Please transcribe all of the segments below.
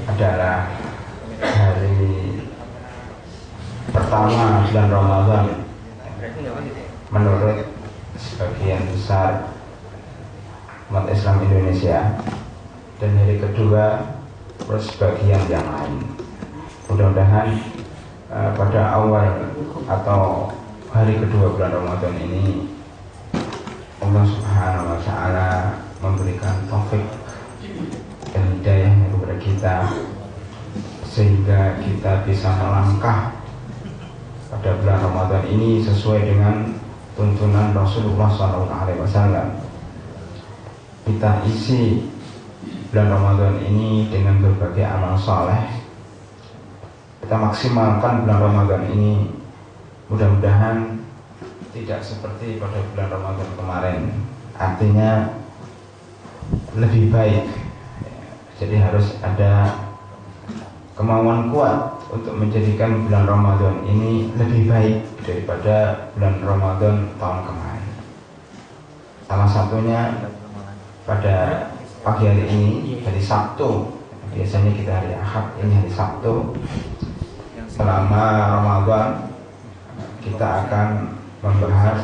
adalah hari pertama bulan Ramadan menurut sebagian besar umat Islam Indonesia, dan hari kedua menurut sebagian yang lain. Mudah-mudahan pada awal atau hari kedua bulan Ramadan ini Allah Subhanahu wa Ta'ala memberikan taufik dan hidayah kepada kita, sehingga kita bisa melangkah pada bulan Ramadan ini sesuai dengan tuntunan Rasulullah SAW. Kita isi bulan Ramadan ini dengan berbagai amal saleh. Kita maksimalkan bulan Ramadan ini, mudah-mudahan tidak seperti pada bulan Ramadan kemarin, artinya lebih baik. Jadi harus ada kemauan kuat untuk menjadikan bulan Ramadan ini lebih baik daripada bulan Ramadan tahun kemarin. Salah satunya pada pagi hari ini, hari Sabtu. Biasanya kita hari Ahad, ini hari Sabtu. Selama Ramadan kita akan membahas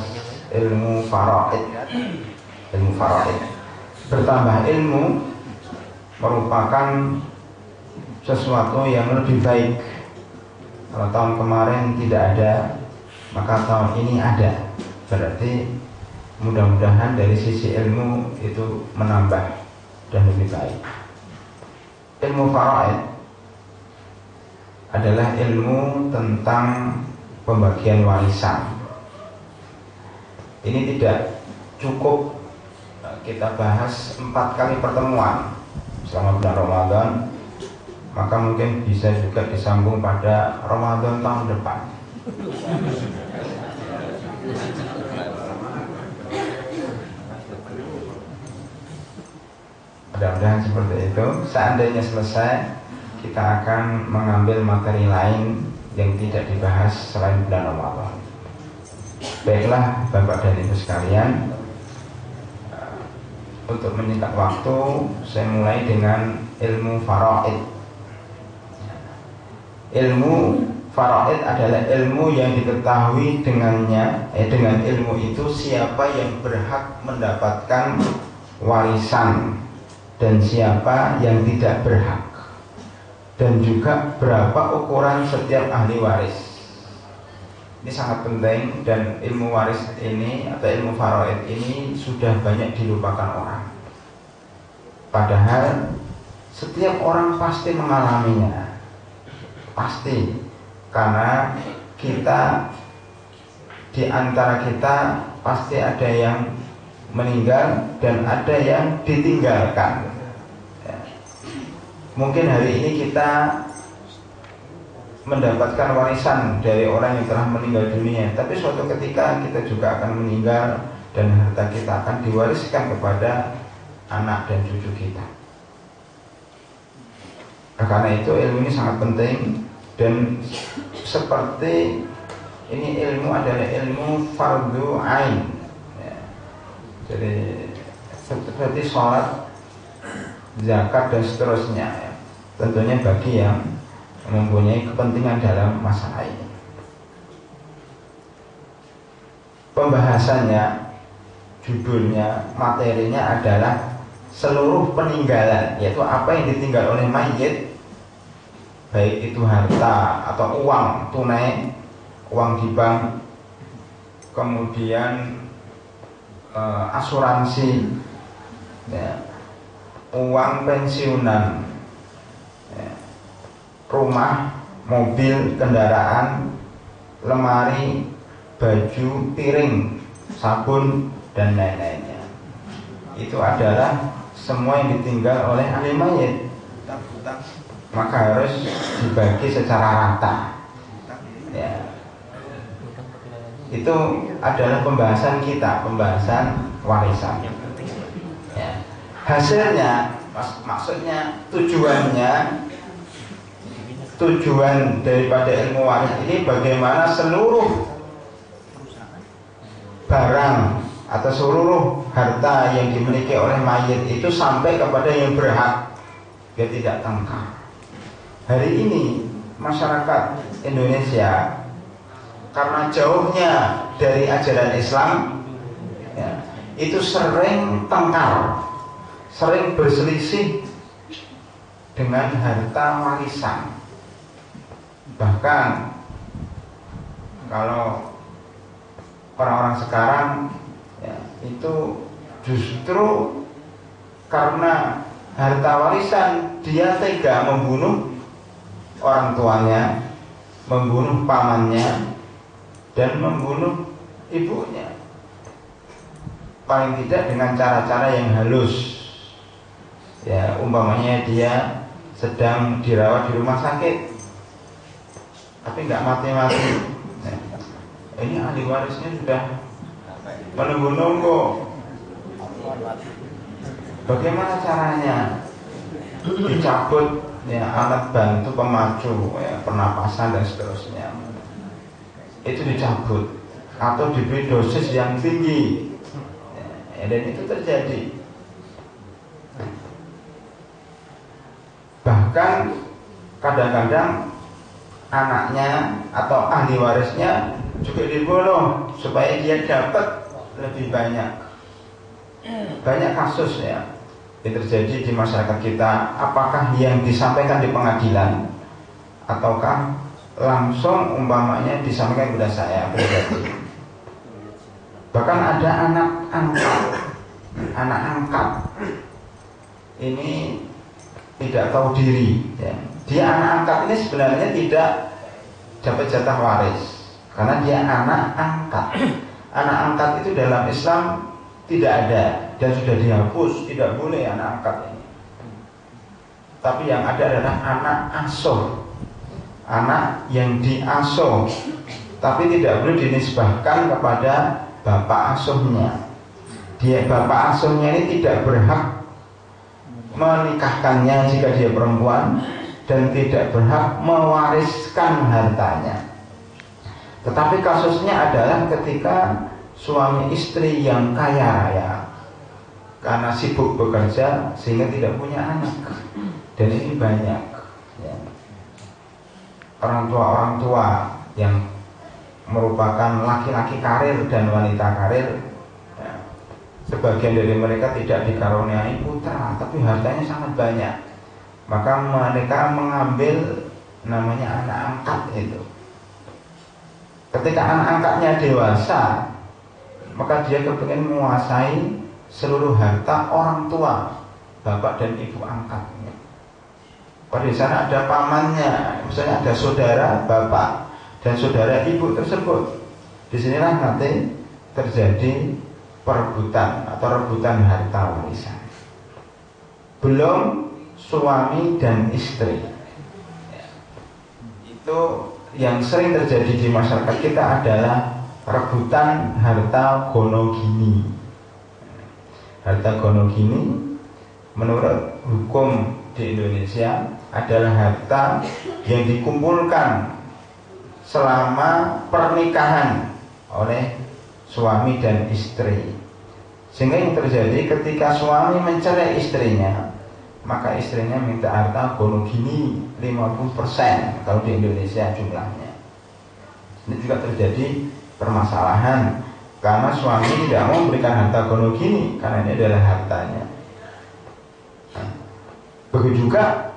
ilmu faraid. Ilmu faraid, bertambah ilmu merupakan sesuatu yang lebih baik. Kalau tahun kemarin tidak ada, maka tahun ini ada. Berarti mudah-mudahan dari sisi ilmu itu menambah dan lebih baik. Ilmu faraid adalah ilmu tentang pembagian warisan. Ini tidak cukup kita bahas 4 kali pertemuan selama bulan Ramadan, maka mungkin bisa juga disambung pada Ramadan tahun depan. Mudah-mudahan seperti itu. Seandainya selesai, kita akan mengambil materi lain yang tidak dibahas selain bulan Ramadan. Baiklah Bapak dan Ibu sekalian, untuk menyingkat waktu, saya mulai dengan ilmu faraid. Ilmu faraid adalah ilmu yang diketahui dengannya, dengan ilmu itu siapa yang berhak mendapatkan warisan dan siapa yang tidak berhak, dan juga berapa ukuran setiap ahli waris. Ini sangat penting, dan ilmu waris ini atau ilmu faraid ini sudah banyak dilupakan orang. Padahal setiap orang pasti mengalaminya, pasti, karena kita, di antara kita pasti ada yang meninggal dan ada yang ditinggalkan. Mungkin hari ini kita mendapatkan warisan dari orang yang telah meninggal dunia, tapi suatu ketika kita juga akan meninggal dan harta kita akan diwariskan kepada anak dan cucu kita. Nah, karena itu ilmu ini sangat penting, dan seperti ini ilmu adalah ilmu fardu ain. Jadi seperti sholat, zakat dan seterusnya, tentunya bagi yang mempunyai kepentingan dalam masalah ini. Pembahasannya, judulnya, materinya adalah seluruh peninggalan, yaitu apa yang ditinggal oleh mayit, baik itu harta atau uang tunai, uang di bank, kemudian asuransi, ya, uang pensiunan, ya, rumah, mobil, kendaraan, lemari, baju, piring, sabun, dan lain-lainnya. Itu adalah semua yang ditinggal oleh ahli mayit, maka harus dibagi secara rata, ya. Itu adalah pembahasan kita, pembahasan warisan, ya. Hasilnya, maksudnya tujuan daripada ilmu waris ini bagaimana seluruh barang atau seluruh harta yang dimiliki oleh mayit itu sampai kepada yang berhak, dia tidak tengkar. hari ini masyarakat Indonesia karena jauhnya dari ajaran Islam, ya, itu sering tengkar, sering berselisih dengan harta warisan. Bahkan kalau orang-orang sekarang, ya, itu justru karena harta warisan dia tega membunuh orang tuanya, membunuh pamannya, dan membunuh ibunya. Paling tidak dengan cara-cara yang halus. Ya, umpamanya dia sedang dirawat di rumah sakit, tapi nggak mati-mati. Nah, ini ahli warisnya sudah menunggu-nunggu. Bagaimana caranya? Dicabut, ya, alat bantu pemacu, ya, pernapasan dan seterusnya. Itu dicabut atau diberi dosis yang tinggi, ya, dan itu terjadi. Bahkan kadang-kadang anaknya atau ahli warisnya juga dibunuh supaya dia dapat lebih banyak. Banyak kasus, ya, yang terjadi di masyarakat kita. Apakah yang disampaikan di pengadilan ataukah langsung umpamanya disampaikan kepada saya pribadi. Bahkan ada anak angkat ini tidak tahu diri, ya. Dia anak angkat ini sebenarnya tidak dapat jatah waris karena dia anak angkat. Anak angkat itu dalam Islam tidak ada dan sudah dihapus, tidak boleh anak angkat ini. Tapi yang ada adalah anak asuh, anak yang diasuh, tapi tidak boleh dinisbahkan kepada bapak asuhnya. Dia bapak asuhnya ini tidak berhak menikahkannya jika dia perempuan dan tidak berhak mewariskan hartanya. Tetapi kasusnya adalah ketika suami istri yang kaya raya karena sibuk bekerja sehingga tidak punya anak, dan ini banyak, ya. Orang tua yang merupakan laki-laki karir dan wanita karir, ya, sebagian dari mereka tidak dikaruniai putra tapi hartanya sangat banyak, maka mereka mengambil namanya anak angkat itu. Ketika anak angkatnya dewasa, maka dia kepingin menguasai seluruh harta orang tua, bapak dan ibu angkatnya. Pada sana ada pamannya, misalnya ada saudara bapak dan saudara ibu tersebut. Disinilah nanti terjadi perebutan atau rebutan harta warisan. Belum suami dan istri. Itu yang sering terjadi di masyarakat kita adalah rebutan harta gonogini. Harta gonogini menurut hukum di Indonesia adalah harta yang dikumpulkan selama pernikahan oleh suami dan istri. Sehingga yang terjadi ketika suami mencerai istrinya, maka istrinya minta harta gonogini 50% kalau di Indonesia jumlahnya. Ini juga terjadi permasalahan karena suami tidak mau memberikan harta gonogini karena ini adalah hartanya. Begitu juga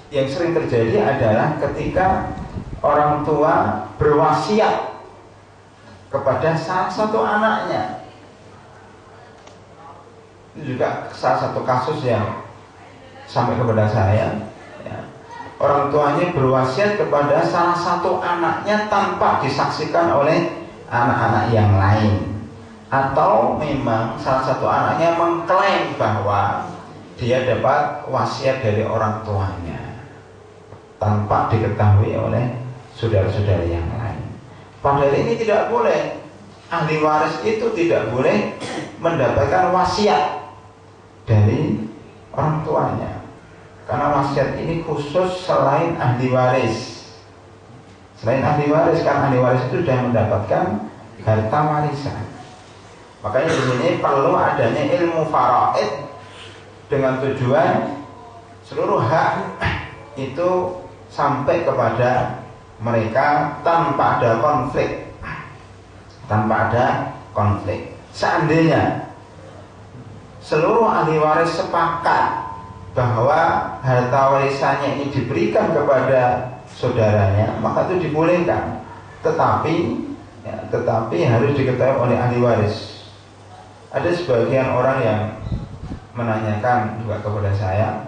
yang sering terjadi adalah ketika orang tua berwasiat kepada salah satu anaknya. Ini juga salah satu kasus yang sampai kepada saya, ya. Orang tuanya berwasiat kepada salah satu anaknya tanpa disaksikan oleh anak-anak yang lain, atau memang salah satu anaknya mengklaim bahwa dia dapat wasiat dari orang tuanya tanpa diketahui oleh saudara-saudara yang lain. Padahal ini tidak boleh. Ahli waris itu tidak boleh mendapatkan wasiat dari orang tuanya, karena wasiat ini khusus selain ahli waris. Selain ahli waris, kan ahli waris itu sudah mendapatkan harta warisan. Makanya di sini perlu adanya ilmu faraid dengan tujuan seluruh hak itu sampai kepada mereka tanpa ada konflik. Seandainya seluruh ahli waris sepakat bahwa harta warisannya ini diberikan kepada saudaranya, maka itu dibolehkan. Tetapi harus diketahui oleh ahli waris. Ada sebagian orang yang menanyakan juga kepada saya,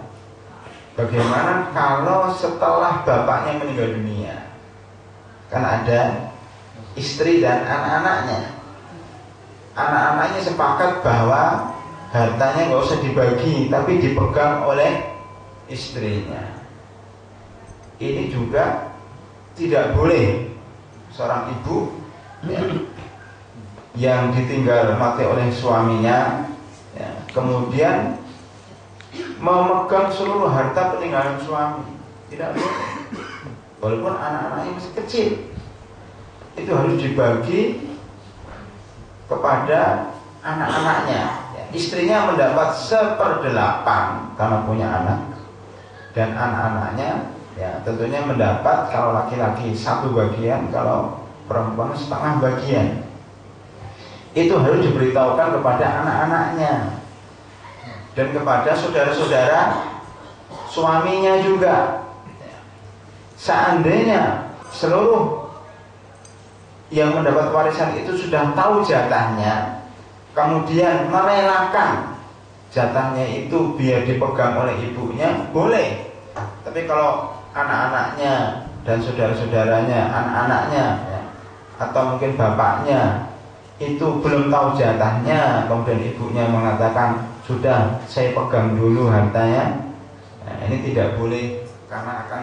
bagaimana kalau setelah bapaknya meninggal dunia? Kan ada istri dan anak-anaknya. Anak-anaknya sepakat bahwa hartanya nggak usah dibagi, tapi dipegang oleh istrinya. Ini juga tidak boleh seorang ibu yang ditinggal mati oleh suaminya, kemudian memegang seluruh harta peninggalan suami. Tidak boleh. Walaupun anak-anaknya masih kecil, itu harus dibagi kepada anak-anaknya. Istrinya mendapat 1/8 karena punya anak, dan anak-anaknya tentunya mendapat, kalau laki-laki 1 bagian, kalau perempuan 1/2 bagian. Itu harus diberitahukan kepada anak-anaknya dan kepada saudara-saudara suaminya juga. Seandainya seluruh yang mendapat warisan itu sudah tahu jatahnya, kemudian merelakan jatahnya itu biar dipegang oleh ibunya, boleh. Tapi kalau anak-anaknya dan saudara-saudaranya, anak-anaknya atau mungkin bapaknya itu belum tahu jatahnya, kemudian ibunya mengatakan sudah saya pegang dulu hartanya, ini tidak boleh, karena akan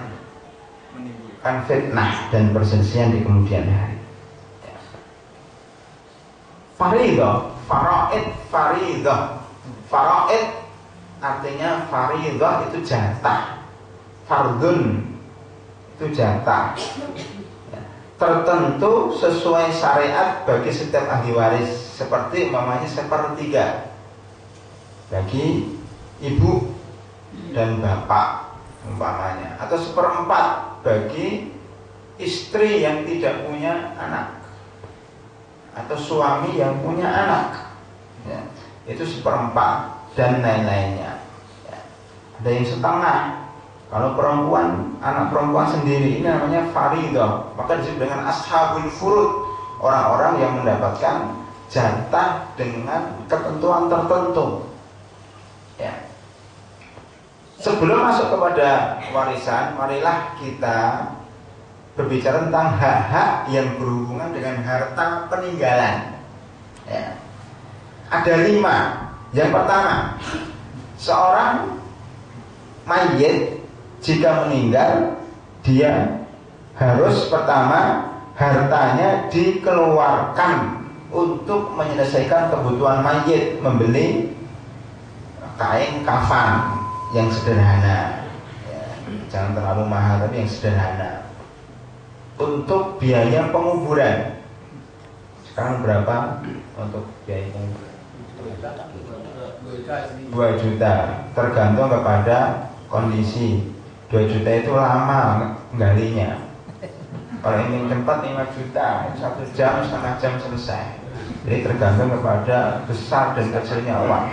menimbulkan fitnah dan perselisihan di kemudian hari. Faridah, faraid artinya faridah itu jatah, fardun itu jatah tertentu sesuai syariat bagi setiap ahli waris, seperti umpamanya 1/3 bagi ibu dan bapak umpamanya, atau 1/4 bagi istri yang tidak punya anak atau suami yang punya anak, itu 1/4 dan lain-lainnya. Ada yang setengah. Kalau perempuan, anak perempuan sendiri, ini namanya faridah. Maka disebut dengan ashabul furud, orang-orang yang mendapatkan jatah dengan ketentuan tertentu. Sebelum masuk kepada warisan, marilah kita berbicara tentang hak-hak yang berhubungan dengan harta peninggalan. Ada 5. Yang pertama, seorang mayit jika meninggal, dia harus pertama hartanya dikeluarkan untuk menyelesaikan kebutuhan mayit, membeli kain kafan yang sederhana, jangan terlalu mahal tapi yang sederhana, untuk biaya penguburan. Sekarang berapa untuk biaya penguburan? 2 juta, tergantung kepada kondisi. 2 juta itu lama menggalinya. Kalau ingin cepat 5 juta, 1 jam, setengah jam selesai. Jadi tergantung kepada besar dan kecilnya uang.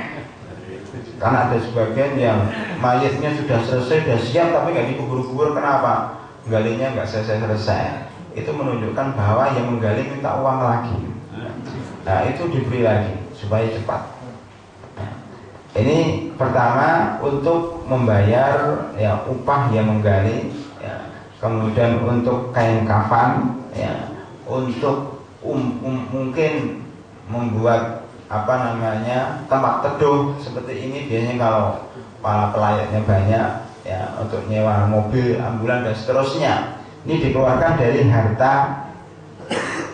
Karena ada sebagian yang mayatnya sudah selesai, sudah siap, tapi nggak dikubur-kubur. Kenapa? Menggalinya nggak selesai-selesai. Itu menunjukkan bahwa yang menggali minta uang lagi. Nah, itu diberi lagi supaya cepat. Ini pertama untuk membayar upah yang menggali, kemudian untuk kain kafan, untuk mungkin membuat tempat teduh seperti ini. Biasanya kalau para pelayatnya banyak, untuk nyewa mobil, ambulan dan seterusnya, ini dikeluarkan dari harta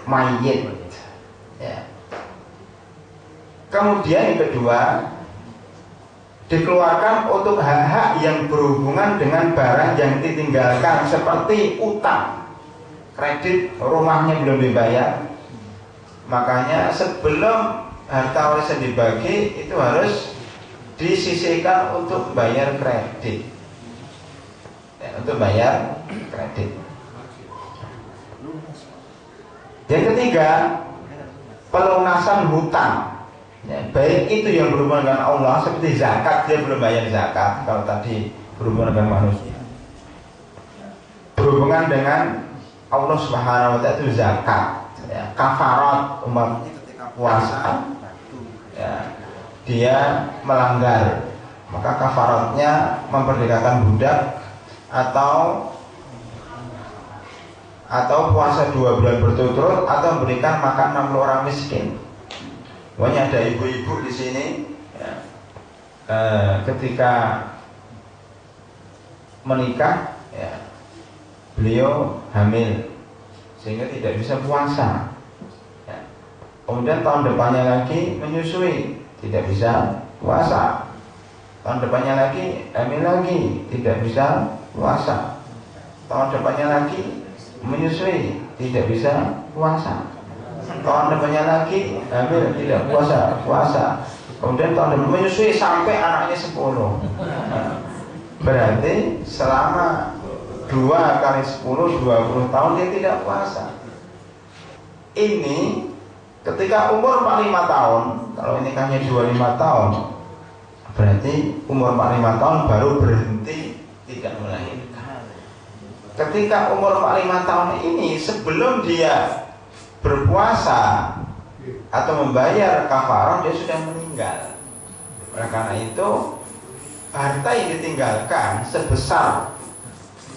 mayit. Kemudian yang kedua, dikeluarkan untuk hak-hak yang berhubungan dengan barang yang ditinggalkan, seperti utang, kredit, rumahnya belum dibayar. Makanya sebelum harta warisan dibagi, itu harus disisihkan untuk bayar kredit, untuk bayar kredit. Yang ketiga, pelunasan hutang. Ya, baik itu yang berhubungan dengan Allah seperti zakat, dia belum bayar zakat. Kalau tadi berhubungan dengan manusia, berhubungan dengan Allah Subhanahu wa Ta'ala itu zakat. Ya, kafarat umat ketika puasa, ya, dia melanggar, maka kafaratnya memerdekakan budak atau puasa 2 bulan berturut-turut atau memberikan makan 60 orang miskin. Pokoknya ada ibu-ibu di sini, ya, ketika menikah, ya, beliau hamil sehingga tidak bisa puasa, ya. Kemudian tahun depannya lagi menyusui, tidak bisa puasa. Tahun depannya lagi hamil lagi, tidak bisa puasa. Tahun depannya lagi menyusui, tidak bisa puasa. Tahun depannya lagi hamil, tidak puasa. Kemudian tahun depan menyusui sampai anaknya 10. Berarti selama 2 kali 10, 20 tahun dia tidak puasa. Ini ketika umur 45 tahun, kalau nikahnya 25 tahun, berarti umur 45 tahun baru berhenti tidak melahirkan. Ketika umur 45 tahun ini, sebelum dia berpuasa atau membayar kafarah, dia sudah meninggal. Oleh karena itu, harta yang ditinggalkan sebesar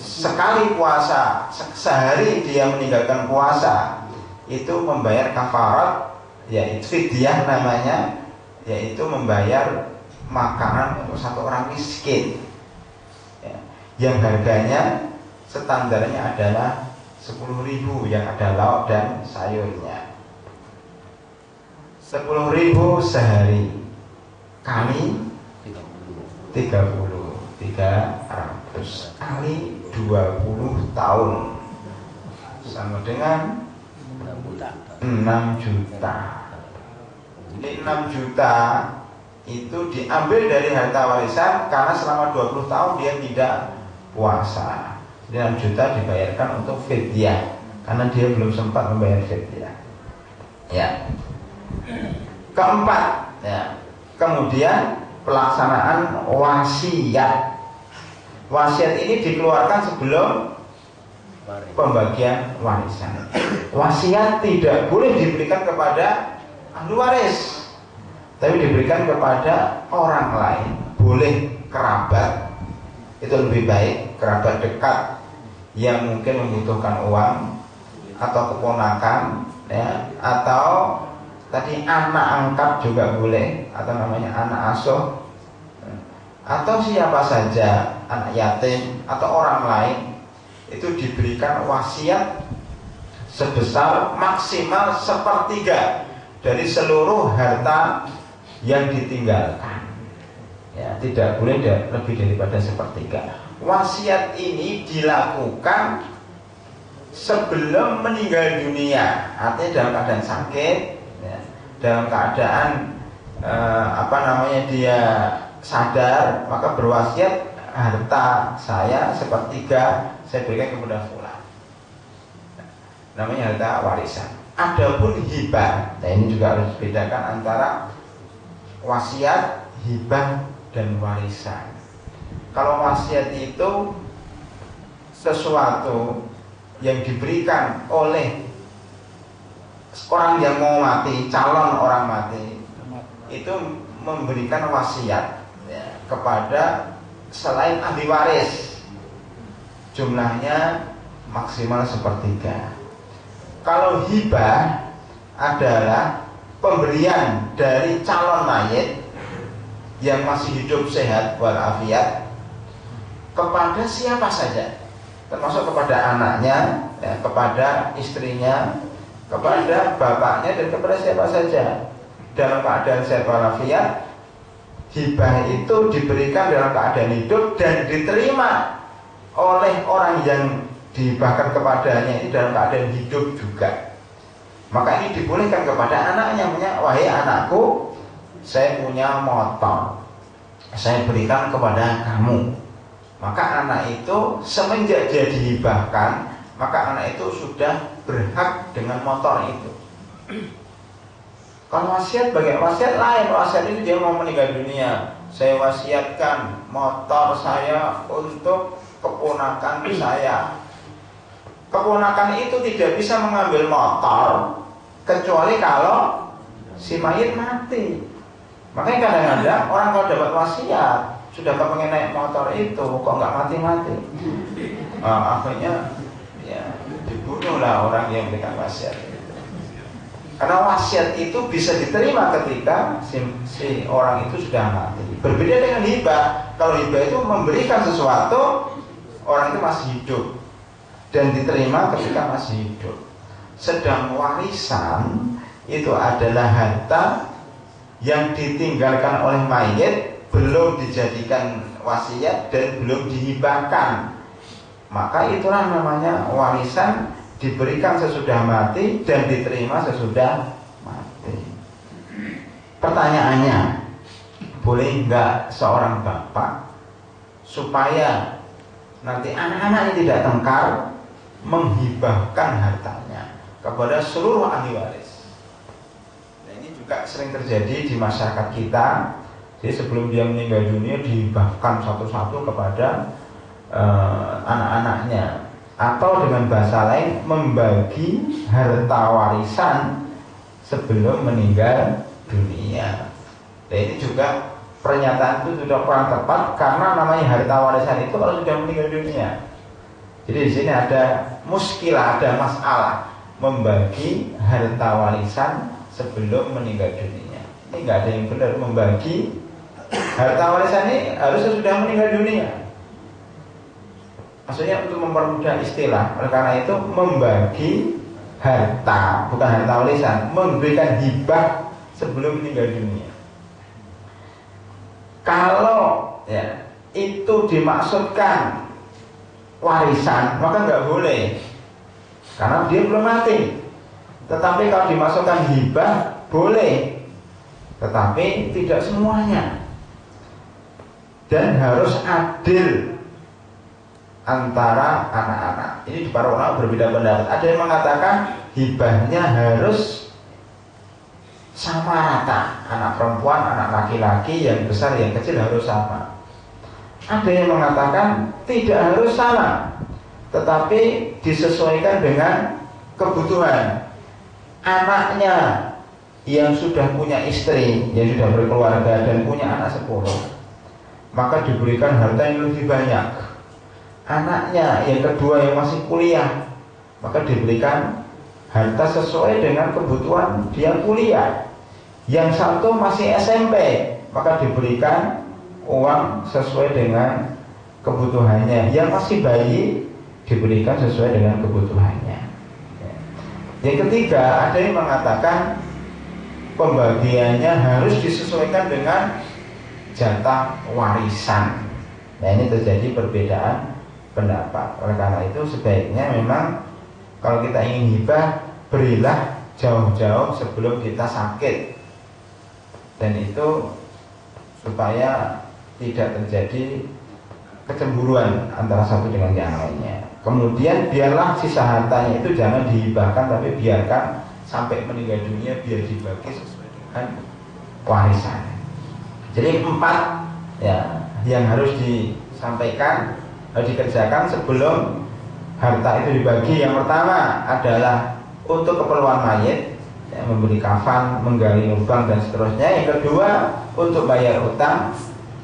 sekali puasa, sehari dia meninggalkan puasa, itu membayar kafarat, yaitu fidyah namanya, yaitu membayar makanan untuk 1 orang miskin, ya, yang harganya standarnya adalah 10.000 yang ada lauk dan sayurnya. 10.000 sehari kali 300 kali 20 tahun sama dengan 6 juta. Ini 6 juta itu diambil dari harta warisan karena selama 20 tahun dia tidak puasa. 6 juta dibayarkan untuk fidyah karena dia belum sempat membayar fidyah. Ya. Keempat, ya. Kemudian pelaksanaan wasiat. Wasiat ini dikeluarkan sebelum pembagian warisan. Wasiat tidak boleh diberikan kepada ahli waris, tapi diberikan kepada orang lain. Boleh kerabat, itu lebih baik, kerabat dekat yang mungkin membutuhkan uang, atau keponakan, ya, atau tadi anak angkat juga boleh, atau namanya anak asuh, atau siapa saja, anak yatim atau orang lain, itu diberikan wasiat sebesar maksimal 1/3 dari seluruh harta yang ditinggalkan. Ya, tidak boleh lebih daripada 1/3. Wasiat ini dilakukan sebelum meninggal dunia, artinya dalam keadaan sakit, ya, dalam keadaan dia sadar, maka berwasiat harta saya 1/3 saya berikan kepada fulan. Namanya harta warisan. Adapun hibah, nah ini juga harus dibedakan antara wasiat, hibah, dan warisan. Kalau wasiat itu sesuatu yang diberikan oleh orang yang mau mati, calon orang mati, itu memberikan wasiat, ya, kepada selain ahli waris, jumlahnya maksimal 1/3. Kalau hibah adalah pemberian dari calon mayit yang masih hidup sehat walafiat kepada siapa saja, termasuk kepada anaknya, ya, kepada istrinya, kepada bapaknya, dan kepada siapa saja dalam keadaan sehat walafiat. Hibah itu diberikan dalam keadaan hidup dan diterima oleh orang yang dihibahkan kepadanya ini dalam keadaan hidup juga. Maka ini dibolehkan kepada anaknya, wahai anakku, saya punya motor, saya berikan kepada kamu. maka anak itu semenjak dia dihibahkan, maka anak itu sudah berhak dengan motor itu. Kalau wasiat bagian wasiat lain, wasiat itu dia mau meninggal dunia, saya wasiatkan motor saya untuk keponakan saya. Keponakan itu tidak bisa mengambil motor kecuali kalau si mayit mati. Makanya kadang-kadang orang kalau dapat wasiat sudah kepengen naik motor itu kok nggak mati-mati, akhirnya ya dibunuhlah orang yang memberikan wasiat. Karena wasiat itu bisa diterima ketika si orang itu sudah mati. Berbeda dengan hibah. Kalau hibah itu memberikan sesuatu, orang itu masih hidup dan diterima ketika masih hidup. Sedang warisan itu adalah harta yang ditinggalkan oleh mayit, belum dijadikan wasiat dan belum dihibahkan. Maka itulah namanya warisan, diberikan sesudah mati dan diterima sesudah mati. Pertanyaannya, boleh nggak seorang bapak supaya nanti anak-anaknya tidak tengkar menghibahkan hartanya kepada seluruh ahli waris? Nah, ini juga sering terjadi di masyarakat kita. Jadi sebelum dia meninggal dunia dihibahkan satu-satu kepada anak-anaknya, atau dengan bahasa lain membagi harta warisan sebelum meninggal dunia. Nah, ini juga pernyataan itu sudah kurang tepat karena namanya harta warisan itu kalau sudah meninggal dunia. Jadi di sini ada muskilah, ada masalah membagi harta warisan sebelum meninggal dunia. Ini nggak ada yang benar. Membagi harta warisan ini harus sudah meninggal dunia. Maksudnya untuk mempermudah istilah, oleh karena itu membagi harta, bukan harta warisan, memberikan hibah sebelum meninggal dunia. Kalau ya itu dimaksudkan warisan, maka nggak boleh, karena dia belum mati. Tetapi kalau dimaksudkan hibah, boleh, tetapi tidak semuanya. Dan harus adil antara anak-anak. Ini di para ulama berbeda pendapat. Ada yang mengatakan hibahnya harus sama rata, anak perempuan, anak laki-laki, yang besar, yang kecil harus sama. Ada yang mengatakan tidak harus sama, tetapi disesuaikan dengan kebutuhan. Anaknya yang sudah punya istri, yang sudah berkeluarga dan punya anak 10, maka diberikan harta yang lebih banyak. Anaknya yang kedua yang masih kuliah, maka diberikan harta sesuai dengan kebutuhan dia kuliah. Yang satu masih SMP, maka diberikan uang sesuai dengan kebutuhannya. Yang masih bayi diberikan sesuai dengan kebutuhannya. Yang ketiga, ada yang mengatakan pembagiannya harus disesuaikan dengan jatah warisan. Nah, ini terjadi perbedaan pendapat. Oleh karena itu sebaiknya memang kalau kita ingin hibah, berilah jauh-jauh sebelum kita sakit. Dan itu supaya tidak terjadi kecemburuan antara satu dengan yang lainnya. Kemudian biarlah sisa hartanya itu jangan dihibahkan, tapi biarkan sampai meninggal dunia biar dibagi sesuai dengan warisan. Jadi 4 ya yang harus disampaikan, harus dikerjakan sebelum harta itu dibagi. Yang pertama adalah untuk keperluan mayit, ya, membeli kafan, menggali lubang dan seterusnya. Yang kedua untuk bayar utang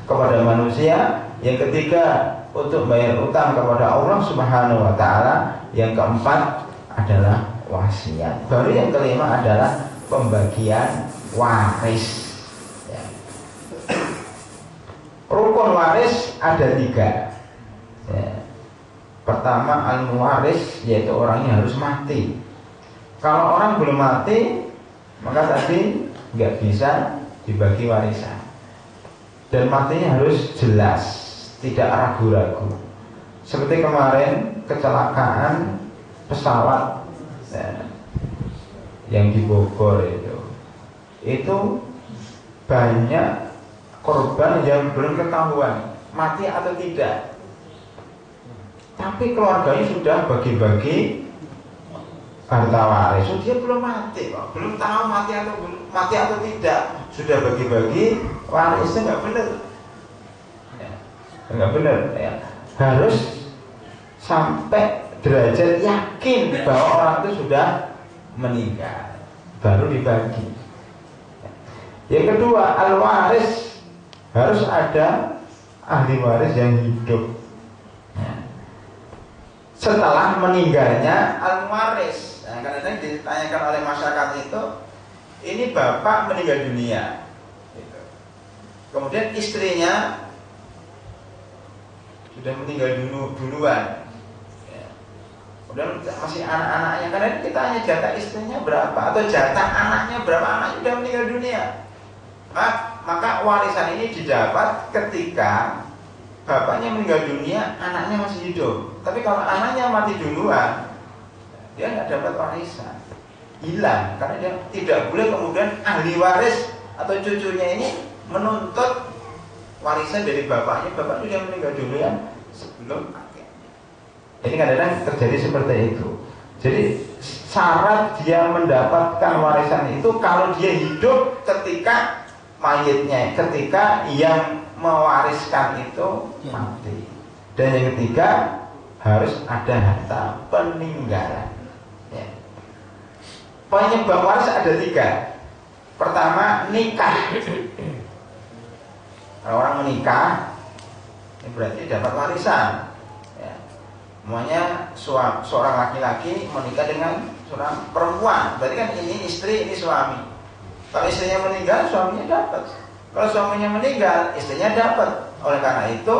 kepada manusia. Yang ketiga untuk bayar utang kepada Allah Subhanahu wa Ta'ala. Yang keempat adalah wasiat. Baru yang kelima adalah pembagian waris. Ya. Rukun waris ada 3. Ya. Pertama al-muwaris, yaitu orangnya harus mati. Kalau orang belum mati, maka tadi nggak bisa dibagi warisan. Dan matinya harus jelas, tidak ragu-ragu. Seperti kemarin kecelakaan pesawat ya, yang di Bogor itu banyak korban yang belum ketahuan mati atau tidak. tapi keluarganya sudah bagi-bagi harta waris. So, dia belum mati kok, belum tahu mati atau tidak, sudah bagi-bagi warisnya. Nggak benar ya. Nggak benar ya. Harus sampai derajat yakin bahwa orang itu sudah meninggal baru dibagi. Yang kedua, al-waris, harus ada ahli waris yang hidup setelah meninggalnya al-waris. Nah, kadang-kadang ditanyakan oleh masyarakat itu, ini bapak meninggal dunia gitu. Kemudian istrinya sudah meninggal duluan ya. Kemudian masih anak-anaknya, karena kita hanya jatah istrinya berapa atau jatah anaknya berapa, anak sudah meninggal dunia. Maka warisan ini didapat ketika bapaknya meninggal dunia, anaknya masih hidup. Tapi kalau anaknya mati duluan, dia nggak dapat warisan, hilang. Karena dia tidak boleh kemudian ahli waris atau cucunya ini menuntut warisan dari bapaknya. Bapak sudah meninggal dunia sebelum akhir. Ini kadang-kadang terjadi seperti itu. Jadi syarat dia mendapatkan warisan itu kalau dia hidup ketika mayitnya, ketika yang mewariskan itu mati. Dan yang ketiga, harus ada harta peninggalan ya. Penyebab waris ada 3. Pertama, nikah. Kalau orang menikah, ini berarti dapat warisan ya. Semuanya seorang laki-laki menikah dengan seorang perempuan, berarti kan ini istri, ini suami. Kalau istrinya meninggal, suaminya dapat. Kalau suaminya meninggal, istrinya dapat. Oleh karena itu,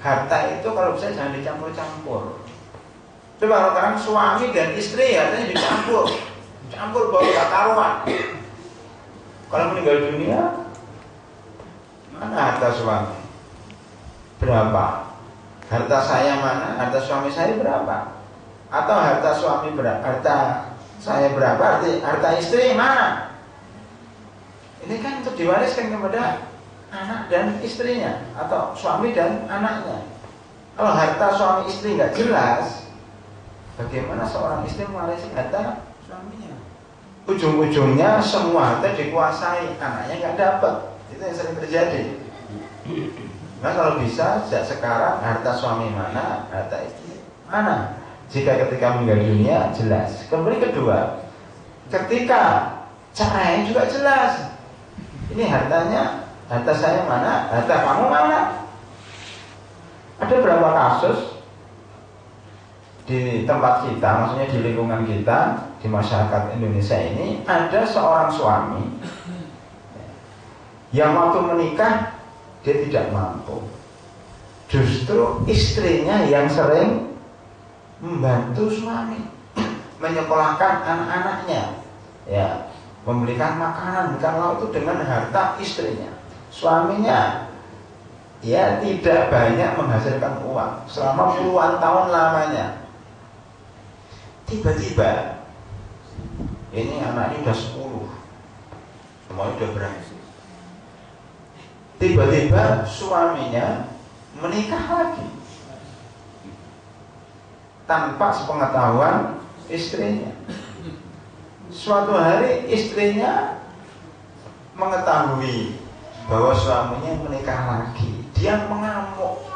harta itu kalau bisa jangan dicampur-campur. Coba kalau sekarang suami dan istri hartanya dicampur baru gak karuan. Kalau meninggal dunia, mana harta suami? Berapa? Harta saya mana? Harta suami saya berapa? Atau harta suami berapa? Harta saya berapa? Harta istri mana? Ini kan untuk diwariskan kepada anak dan istrinya atau suami dan anaknya. Kalau harta suami istri nggak jelas, bagaimana seorang istri mewarisi harta suaminya? Ujung-ujungnya semua harta dikuasai, anaknya nggak dapat. Itu yang sering terjadi. Nah kalau bisa sejak sekarang harta suami mana, harta istri mana. Jika ketika meninggal dunia jelas. Kemudian kedua, ketika cerai juga jelas. Ini hartanya, harta saya mana, harta kamu mana. Ada berapa kasus di tempat kita, maksudnya di lingkungan kita, di masyarakat Indonesia ini, ada seorang suami yang waktu menikah dia tidak mampu. Justru istrinya yang sering membantu suami menyekolahkan anak-anaknya, ya, membelikan makanan, belikan lauk itu dengan harta istrinya. Suaminya ya tidak banyak menghasilkan uang selama puluhan tahun lamanya. Tiba-tiba ini anaknya udah 10, semuanya udah berhasil. Tiba-tiba suaminya menikah lagi tanpa sepengetahuan istrinya. Suatu hari istrinya mengetahui bahwa suaminya menikah lagi. Dia mengamuk.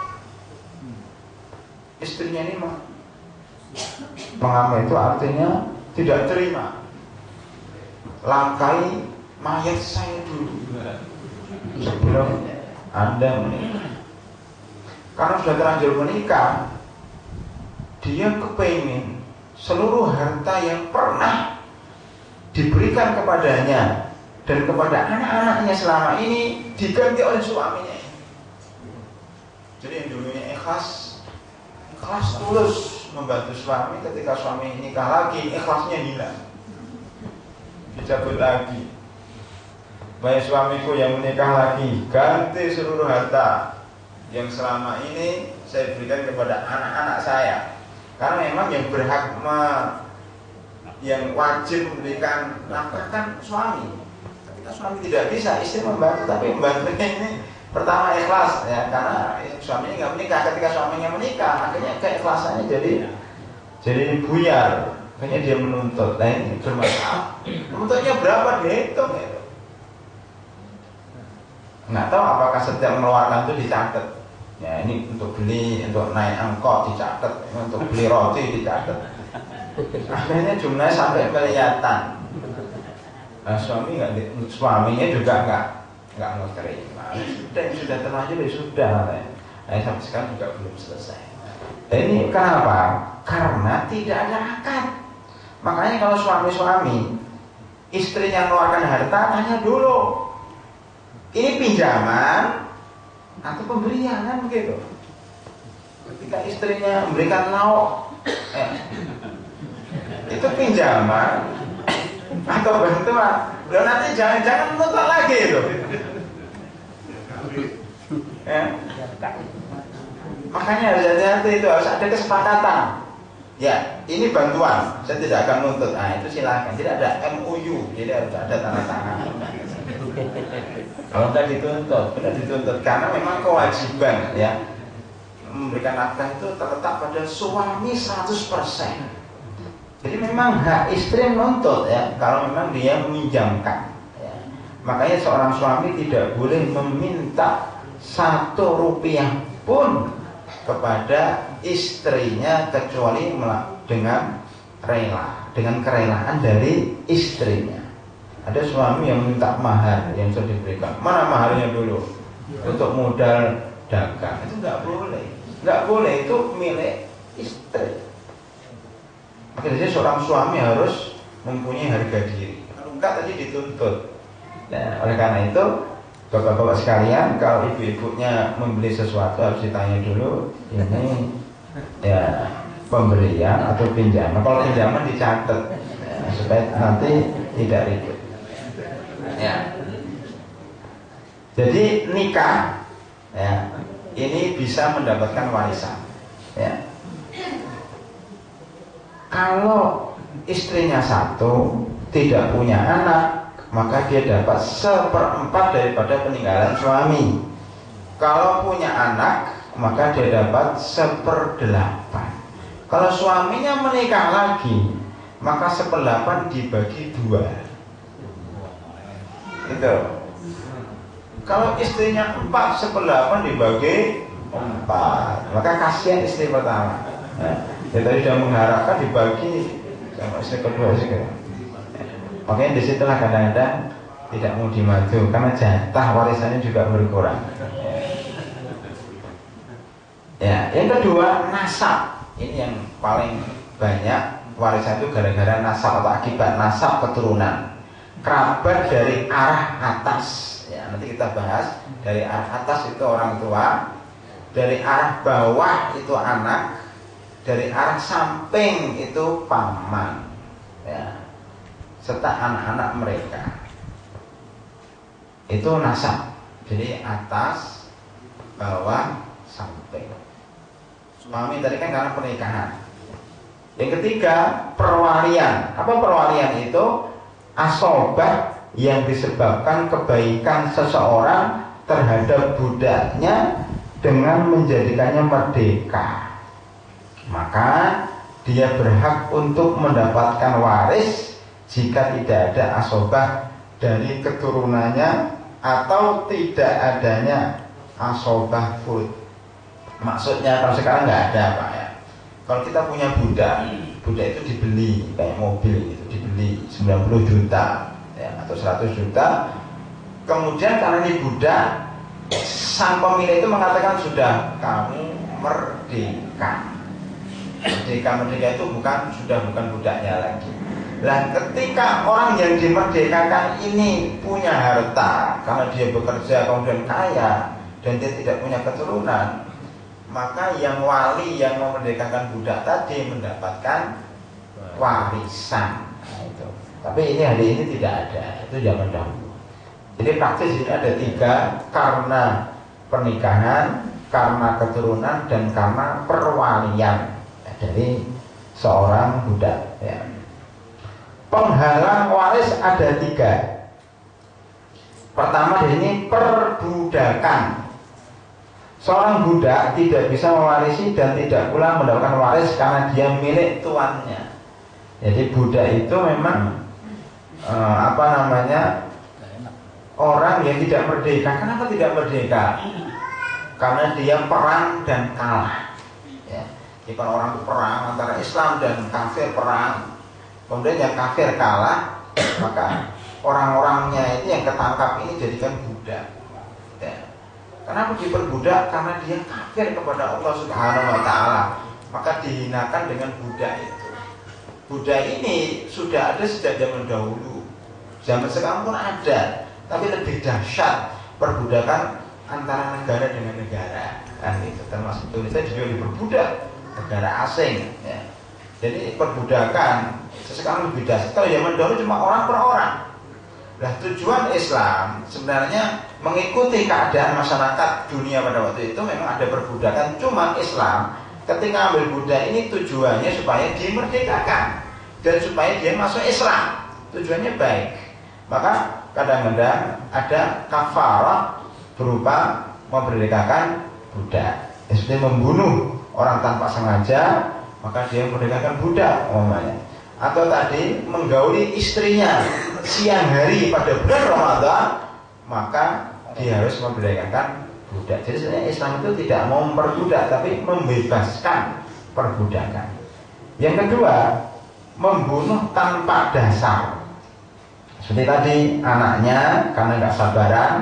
Istrinya ini mengamuk itu artinya tidak terima. Langkai mayat saya dulu sebelum Anda menikah. Karena sudah terlanjur menikah, dia kepingin seluruh harta yang pernah diberikan kepadanya dan kepada anak-anaknya selama ini diganti oleh suaminya. Jadi yang dulunya ikhlas tulus membantu suami, ketika suami nikah lagi ikhlasnya hilang, dicabut lagi. Baik suamiku yang menikah lagi, ganti seluruh harta yang selama ini saya berikan kepada anak-anak saya. Karena memang yang berhak yang wajib memberikan nafkah kan suami. Ketika suami tidak bisa, istri membantu, tapi membantunya ini Pertama ikhlas ya, karena suaminya nggak menikah. Ketika suaminya menikah, akhirnya keikhlasannya jadi buyar. Akhirnya dia menuntut. Nah ini bermasalah. Menuntutnya berapa dihitung itu. Nggak tahu apakah setiap mengeluarkan itu dicatat. Ya ini untuk beli, untuk naik angkot dicatat, untuk beli roti dicatat. Akhirnya jumlahnya sampai kelihatan. Nah, suaminya juga nggak mau terima. Sudah terlanjur ya sudah. Nah, sampai sekarang juga belum selesai. Ini kenapa? Karena tidak ada akad. Makanya kalau suami istrinya mengeluarkan harta, tanya dulu. Ini pinjaman atau pemberian kan begitu. Ketika istrinya memberikan lauk, itu pinjaman atau bantuan. Loh nanti jangan menuntut lagi itu. Ya. Makanya harus hati-hati, itu harus ada kesepakatan. Ya, ini bantuan, saya tidak akan menuntut. Nah itu silakan. Tidak ada MOU, jadi harus ada tanda tangan. Kalau tidak dituntut, karena memang kewajiban ya memberikan nafkah itu terletak pada suami 100%. Jadi memang hak istri menuntut ya, kalau memang dia meminjamkan ya. Makanya seorang suami tidak boleh meminta 1 rupiah pun kepada istrinya kecuali dengan kerelaan dari istrinya. Ada suami yang minta mahar yang sudah diberikan. Mana maharnya dulu? Untuk modal dagang. Itu nggak boleh, itu milik istri. Jadi seorang suami harus mempunyai harga diri. Kalau enggak tadi dituntut. Nah, oleh karena itu, bapak-bapak sekalian, kalau ibu-ibunya membeli sesuatu harus ditanya dulu, ini ya pemberian atau pinjaman. Kalau pinjaman dicatat ya, supaya nanti tidak ribet. Ya. Jadi nikah, ya, ini bisa mendapatkan warisan. Ya. Kalau istrinya 1 tidak punya anak, maka dia dapat 1/4 daripada peninggalan suami. Kalau punya anak, maka dia dapat 1/8. Kalau suaminya menikah lagi, maka 1/8 dibagi 2. Itu. Kalau istrinya 4, 1/8 dibagi 4. Maka kasihan istri pertama. Ya tadi sudah mengharapkan dibagi sama istri kedua sih. Makanya disitulah kadang-kadang tidak mau dimaju karena jatah warisannya juga berkurang. Ya, yang kedua nasab. Ini yang paling banyak warisan itu gara-gara nasab atau akibat nasab keturunan. Kerabat dari arah atas. Ya, nanti kita bahas dari arah atas itu orang tua, dari arah bawah itu anak, dari arah samping itu paman, ya, serta anak-anak mereka. Itu nasab. Jadi atas, bawah, samping. Suami tadi kan karena pernikahan. Yang ketiga perwalian. Apa perwalian itu? Asobah yang disebabkan kebaikan seseorang terhadap budaknya dengan menjadikannya merdeka. Maka dia berhak untuk mendapatkan waris jika tidak ada asobah dari keturunannya atau tidak adanya asobah furud. Maksudnya kalau sekarang nggak ada Pak ya. Kalau kita punya budak itu dibeli kayak mobil itu dibeli 90 juta ya, atau 100 juta. Kemudian karena ini budak, sang pemilik itu mengatakan sudah kamu merdeka. Merdeka itu bukan budaknya lagi. Nah, ketika orang yang dimerdekakan ini punya harta karena dia bekerja kemudian kaya dan dia tidak punya keturunan, maka yang wali yang memerdekakan budak tadi mendapatkan warisan. Nah, itu. Tapi ini hari ini tidak ada. Itu zaman dahulu. Jadi praktis ini ada 3, karena pernikahan, karena keturunan, dan karena perwalian dari seorang budak ya. Penghalang waris ada 3. Pertama di sini perbudakan. Seorang budak tidak bisa mewarisi dan tidak pula mendapatkan waris karena dia milik tuannya. Jadi budak itu memang orang yang tidak merdeka. Kenapa tidak merdeka? Karena dia perang dan kalah. Ya. Jika orang itu perang antara Islam dan kafir perang, kemudian yang kafir kalah, maka orang-orangnya itu yang ketangkap ini jadikan budak. Ya. Kenapa diperbudak? Karena dia kafir kepada Allah Subhanahu wa Ta'ala, maka dihinakan dengan budak itu. Budak ini sudah ada sejak zaman dahulu, zaman sekarang pun ada, tapi lebih dahsyat perbudakan antara negara dengan negara. Kan itu termasuk Indonesia juga diperbudak negara asing. Ya. Jadi perbudakan sekarang lebih dahsyat. Kalau zaman dahulu cuma orang per orang. Nah, tujuan Islam sebenarnya mengikuti keadaan masyarakat dunia pada waktu itu memang ada perbudakan. Cuma Islam ketika ambil budak ini tujuannya supaya dimerdekakan dan supaya dia masuk Islam. Tujuannya baik. Maka kadang-kadang ada kafarah berupa memerdekakan budak. Seperti membunuh orang tanpa sengaja, maka dia memerdekakan budak umpamanya. Atau tadi menggauli istrinya siang hari pada bulan Ramadan, maka dia harus memerdekakan budak. Jadi sebenarnya Islam itu tidak mau memperbudak, tapi membebaskan perbudakan. Yang kedua, membunuh tanpa dasar. Seperti tadi anaknya karena nggak sabaran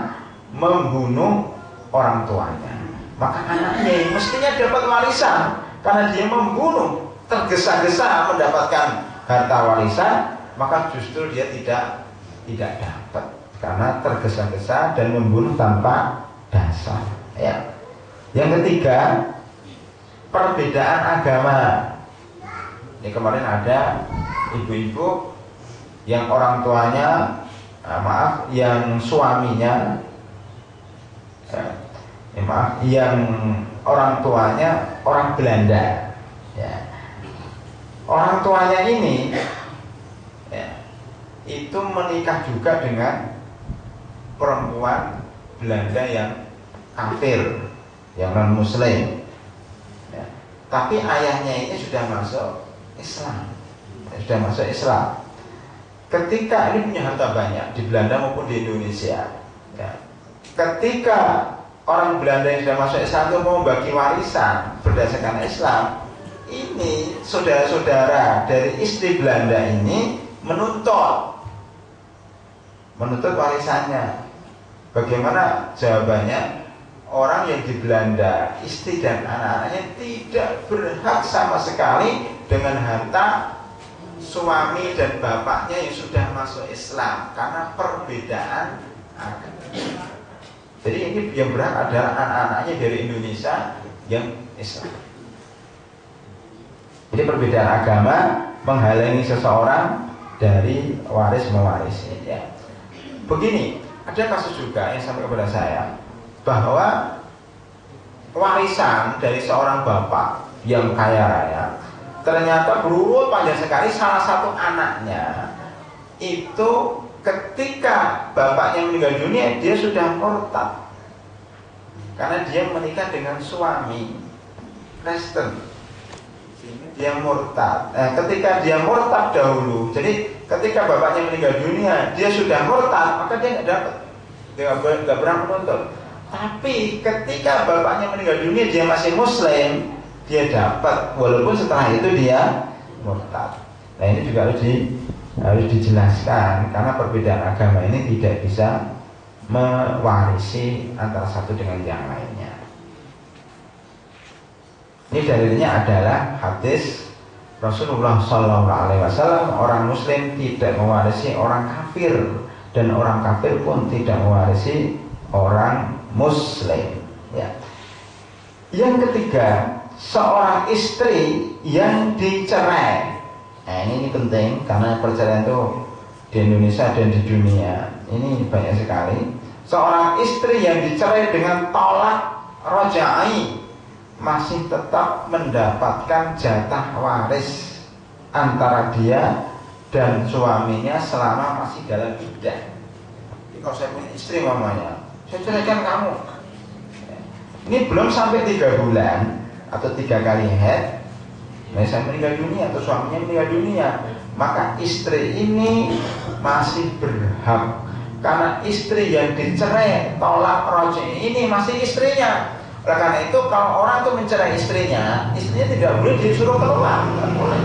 membunuh orang tuanya, maka anaknya mestinya dapat warisan karena dia membunuh, tergesa-gesa mendapatkan harta warisan, maka justru dia tidak dapat karena tergesa-gesa dan membunuh tanpa dasar. Ya. Yang ketiga, perbedaan agama. Ini kemarin ada ibu-ibu yang orang tuanya, yang suaminya, yang orang tuanya orang Belanda. Ya. Orang tuanya ini itu menikah juga dengan perempuan Belanda yang kafir, yang non Muslim. Ya. Tapi ayahnya ini sudah masuk Islam, sudah masuk Islam. Ketika ini punya harta banyak di Belanda maupun di Indonesia. Ya. Ketika orang Belanda yang sudah masuk Islam itu mau bagi warisan berdasarkan Islam, ini saudara-saudara dari istri Belanda ini menuntut warisannya. Bagaimana jawabannya? Orang yang di Belanda, istri dan anak-anaknya tidak berhak sama sekali dengan harta suami dan bapaknya yang sudah masuk Islam karena perbedaan agama. Jadi ini yang berhak adalah anak-anaknya dari Indonesia yang Islam. Jadi perbedaan agama menghalangi seseorang dari waris mewarisi. Ya. Begini, ada kasus juga yang sampai kepada saya bahwa warisan dari seorang bapak yang kaya raya ternyata berurut panjang sekali. Salah satu anaknya itu ketika bapaknya meninggal dunia dia sudah murtad karena dia menikah dengan suami Kristen. Dia murtad. Ketika dia murtad dahulu, jadi ketika bapaknya meninggal dunia, dia sudah murtad, maka dia nggak dapat, dia nggak pernah menuntut. Tapi ketika bapaknya meninggal dunia, dia masih Muslim, dia dapat, walaupun setelah itu dia murtad. Nah ini juga harus dijelaskan karena perbedaan agama ini tidak bisa mewarisi antara satu dengan yang lainnya. Ini dalilnya adalah hadis Rasulullah SAW, orang Muslim tidak mewarisi orang kafir dan orang kafir pun tidak mewarisi orang Muslim. Ya. Yang ketiga, seorang istri yang dicerai. Nah ini penting karena perceraian itu di Indonesia dan di dunia ini banyak sekali. Seorang istri yang dicerai dengan tolak rajai masih tetap mendapatkan jatah waris antara dia dan suaminya selama masih dalam iddah. Jadi kalau saya punya istri mamanya, saya ceraikan kamu. Ini belum sampai 3 bulan atau 3 kali head, saya meninggal dunia atau suaminya meninggal dunia, maka istri ini masih berhak. Karena istri yang dicerai tolak roj'i ini masih istrinya. Oleh karena itu kalau orang itu mencerai istrinya tidak boleh disuruh keluar, tidak boleh.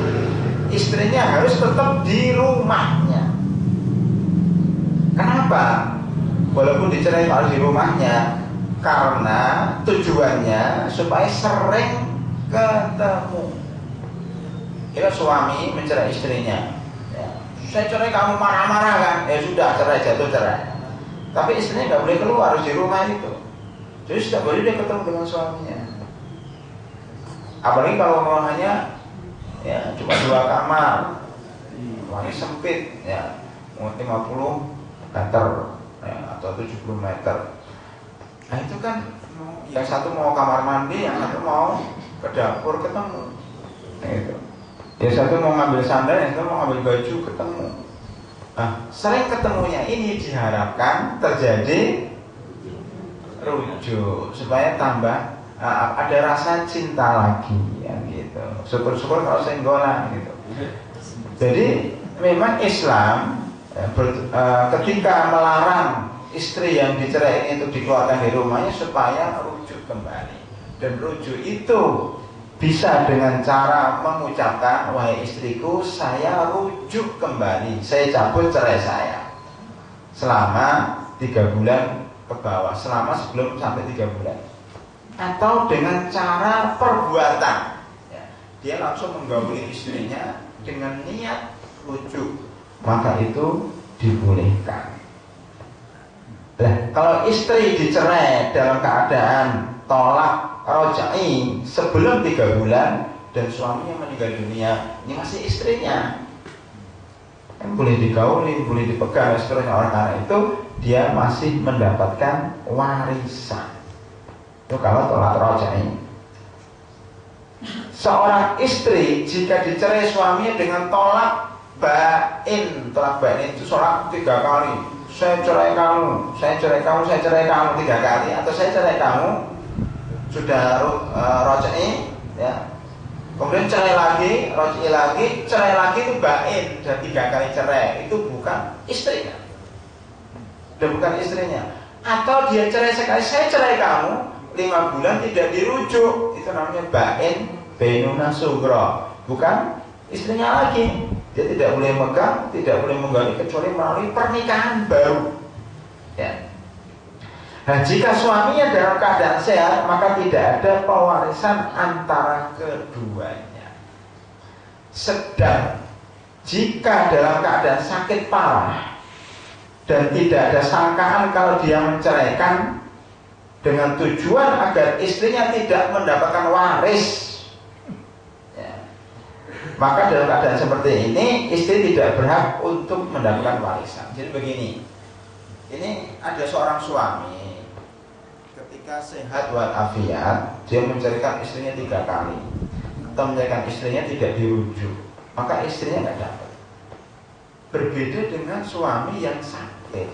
Istrinya harus tetap di rumahnya. Kenapa? Walaupun dicerai harus di rumahnya, karena tujuannya supaya sering ketemu. Ya, suami mencerai istrinya, ya, saya cerai kamu marah-marah kan? Ya sudah, cerai, jatuh cerai. Tapi istrinya nggak boleh keluar, harus di rumah itu. Jadi tidak boleh dia ketemu dengan suaminya. Apalagi kalau rumahnya ya cuma 2 kamar, rumahnya sempit, ya 50 meter ya, atau 70 meter. Nah itu kan yang satu mau kamar mandi, yang satu mau ke dapur ketemu. Nah itu. Yang satu mau ngambil sandal, yang satu mau ngambil baju ketemu. Nah sering ketemunya ini diharapkan terjadi rujuk supaya tambah ada rasa cinta lagi ya gitu. Syukur-syukur kalau senggolan gitu. Jadi memang Islam ketika melarang istri yang dicerai itu dikeluarkan dari rumahnya supaya rujuk kembali. Dan rujuk itu bisa dengan cara mengucapkan, wahai istriku, saya rujuk kembali, saya cabut cerai saya selama 3 bulan ke bawah, selama sebelum sampai 3 bulan. Atau dengan cara perbuatan ya, dia langsung menggauli istrinya dengan niat rujuk, maka itu dibolehkan. Nah, kalau istri dicerai dalam keadaan tolak roj'i sebelum 3 bulan dan suaminya meninggal dunia, ini masih istrinya, kan boleh digauli, boleh dipegang, seterusnya. Orang karena itu dia masih mendapatkan warisan. Itu kalau tolak roj'i. Seorang istri jika dicerai suaminya dengan tolak bain, tolak bain itu tolak 3 kali. Saya cerai kamu, saya cerai kamu, saya cerai kamu 3 kali, atau saya cerai kamu sudah roj'i ya. Kemudian cerai lagi, roj'i lagi, cerai lagi itu bain, dan 3 kali cerai itu bukan istrinya. Dan bukan istrinya. Atau dia cerai sekali, saya cerai kamu 5 bulan tidak dirujuk, itu namanya bain bainuna sughra, bukan istrinya lagi. Dia tidak boleh megang, tidak boleh menggali kecuali melalui pernikahan baru ya. Nah, jika suaminya dalam keadaan sehat, maka tidak ada pewarisan antara keduanya. Sedang jika dalam keadaan sakit parah dan tidak ada sangkaan kalau dia menceraikan dengan tujuan agar istrinya tidak mendapatkan waris ya, maka dalam keadaan seperti ini istri tidak berhak untuk mendapatkan warisan. Jadi begini, ini ada seorang suami ketika sehat walafiat, dia menceraikan istrinya 3 kali, atau menceraikan istrinya tidak dirujuk, maka istrinya nggak dapat. Berbeda dengan suami yang sakit,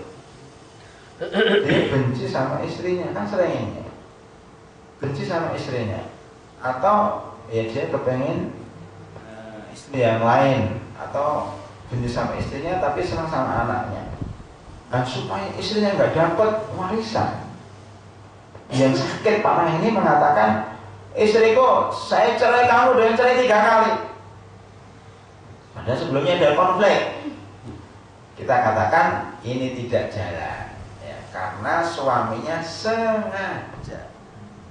dia benci sama istrinya, kan sering ini benci sama istrinya, atau ya dia kepengen istri yang lain, atau benci sama istrinya tapi senang sama anaknya. Nah, supaya istrinya nggak dapat warisan, yang sakit parah ini mengatakan, istriku, saya cerai kamu dengan cerai 3 kali. Padahal sebelumnya ada konflik. Kita katakan ini tidak jalan ya, karena suaminya sengaja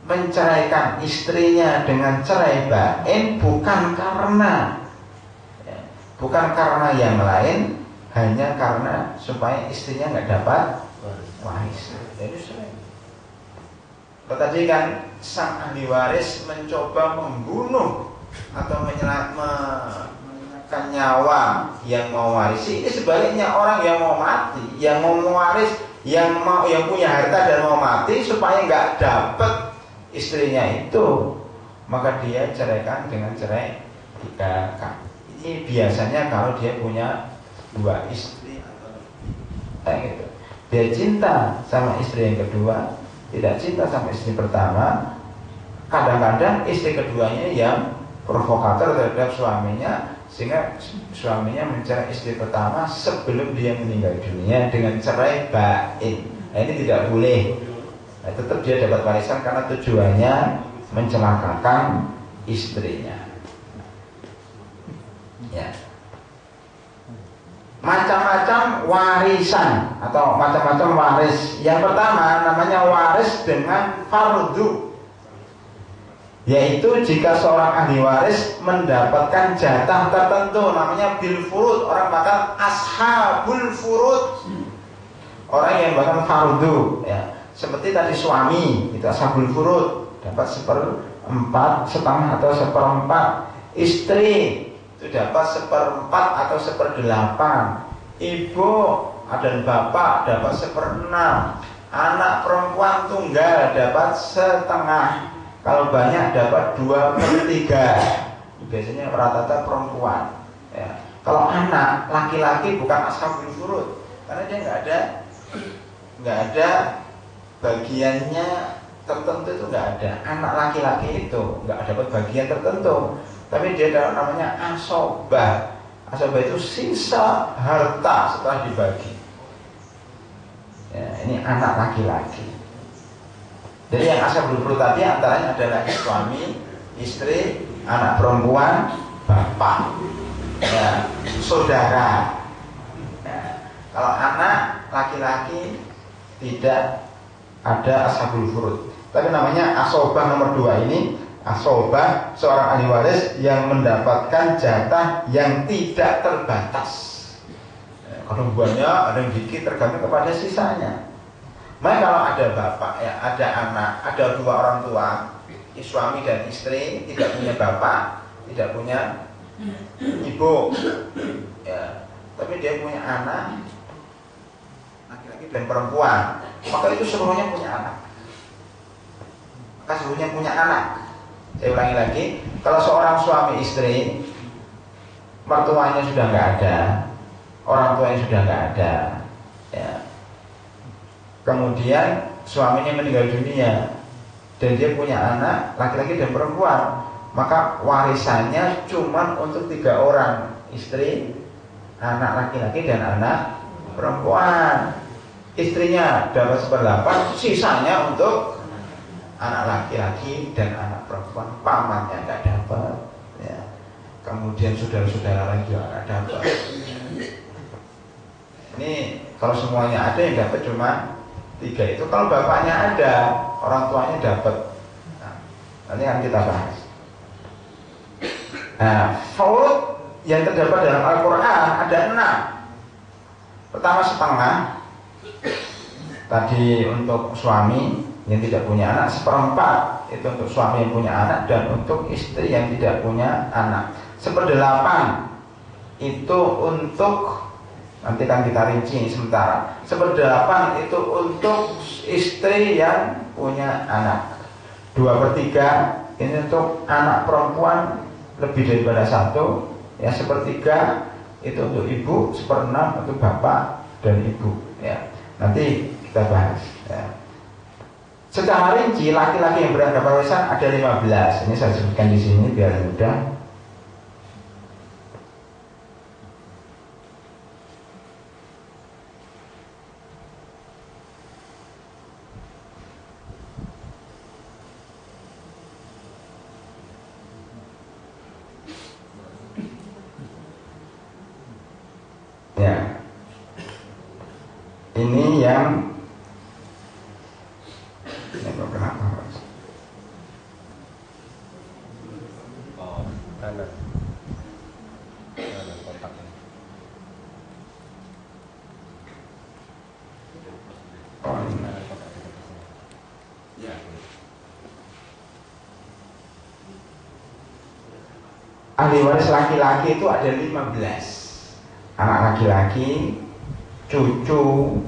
menceraikan istrinya dengan cerai bain, bukan karena bukan karena yang lain, hanya karena supaya istrinya nggak dapat warisan. Jadi sering. Tadi kan sang ahli waris mencoba membunuh atau menyelamatkan nyawa yang mau warisi. Ini sebaliknya, orang yang mau mati, yang mau mewaris, yang punya harta dan mau mati supaya nggak dapat istrinya itu, maka dia ceraikan dengan cerai 3 kali. Ini biasanya kalau dia punya 2 istri atau lebih, gitu. Dia cinta sama istri yang kedua, tidak cinta sama istri pertama. Kadang-kadang istri keduanya yang provokator terhadap suaminya, sehingga suaminya mencari istri pertama sebelum dia meninggal dunia dengan cerai bain. Nah, ini tidak boleh. Nah, tetap dia dapat warisan karena tujuannya mencelakakan istrinya. Ya. Macam-macam warisan atau macam-macam waris. Yang pertama namanya waris dengan fardu, yaitu jika seorang ahli waris mendapatkan jatah tertentu, namanya bil furud. Orang bakal ashabul furud, orang yang bakal fardu, ya. Seperti tadi suami itu ashabul furud, dapat 1/4, setengah atau 1/4. Istri itu dapat 1/4 atau 1/8. Ibu dan bapak dapat 1/6. Anak perempuan tunggal dapat setengah. Kalau banyak dapat 2/3. Biasanya rata-rata perempuan, ya. Kalau anak laki-laki bukan ashabul furud, karena dia nggak ada bagiannya tertentu, itu nggak ada. Anak laki-laki itu nggak dapat bagian tertentu, tapi dia ada namanya asobah. Asobah itu sisa harta setelah dibagi. Ya, ini anak laki-laki. Jadi yang ashabul furud tadi antaranya adalah suami, istri, anak perempuan, bapak, ya, saudara. Ya, kalau anak laki-laki tidak ada ashabul furud. Tapi namanya asobah nomor 2 ini, asobah seorang ahli waris yang mendapatkan jatah yang tidak terbatas. Ya, kalau banyak, ada yang dikit, tergantung kepada sisanya. Maka kalau ada bapak, ya, ada anak, ada 2 orang tua, suami dan istri, tidak punya bapak, tidak punya ibu, ya, tapi dia punya anak, laki-laki dan perempuan, maka itu seluruhnya punya anak. Maka seluruhnya punya anak. Saya ulangi lagi, kalau seorang suami istri, mertuanya sudah nggak ada, orang tuanya sudah nggak ada, ya. Kemudian suaminya meninggal dunia dan dia punya anak laki-laki dan perempuan, maka warisannya cuma untuk 3 orang, istri, anak laki-laki dan anak perempuan. Istrinya dapat 1/8, sisanya untuk anak laki-laki dan anak perempuan. Pamannya nggak dapat, ya. Kemudian saudara-saudara lain juga nggak dapat. Ini kalau semuanya ada, yang dapat cuma 3 itu. Kalau bapaknya ada, orang tuanya dapat. Nah, nanti akan kita bahas. Nah, furud yang terdapat dalam Al-Quran ada 6. Pertama setengah. Tadi untuk suami yang tidak punya anak, 1/4 itu untuk suami yang punya anak, dan untuk istri yang tidak punya anak. 1/8 itu untuk, nanti kan kita rinci sementara. 1/8 itu untuk istri yang punya anak. 2/3 ini untuk anak perempuan lebih daripada 1. Ya, 1/3 itu untuk ibu, 1/6 untuk bapak dan ibu. Ya, nanti kita bahas. Ya. Secara rinci laki-laki yang berhak dapat warisan ada 15. Ini saya sebutkan di sini biar mudah. Ya, ini yang kenapa? Oh, kanan kotak ini. Oh, ini. Kanan kotak itu. Ya. Ahli waris laki-laki itu ada 15. Anak laki-laki, cucu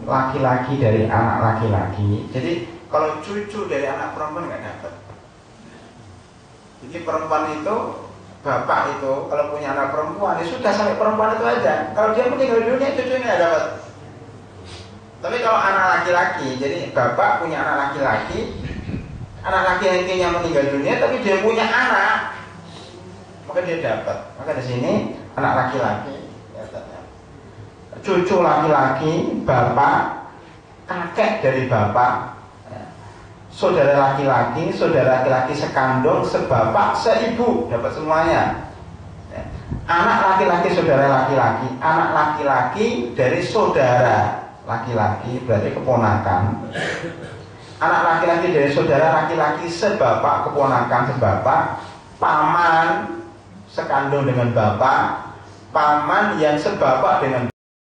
laki-laki dari anak laki-laki. Jadi kalau cucu dari anak perempuan nggak dapat. Jadi perempuan itu, bapak itu kalau punya anak perempuan, ya sudah sampai perempuan itu aja. Kalau dia meninggal dunia, cucunya nggak dapat. Tapi kalau anak laki-laki, jadi bapak punya anak laki-laki, anak laki-lakinya meninggal dunia, tapi dia punya anak, maka dia dapat. Maka di sini anak laki-laki, cucu laki-laki, bapak, kakek dari bapak, saudara laki-laki sekandung, sebapak, seibu, dapat semuanya. Anak laki-laki saudara laki-laki, anak laki-laki dari saudara laki-laki, berarti keponakan. Anak laki-laki dari saudara laki-laki sebapak, keponakan sebapak, paman sekandung dengan bapak, paman yang sebapak dengan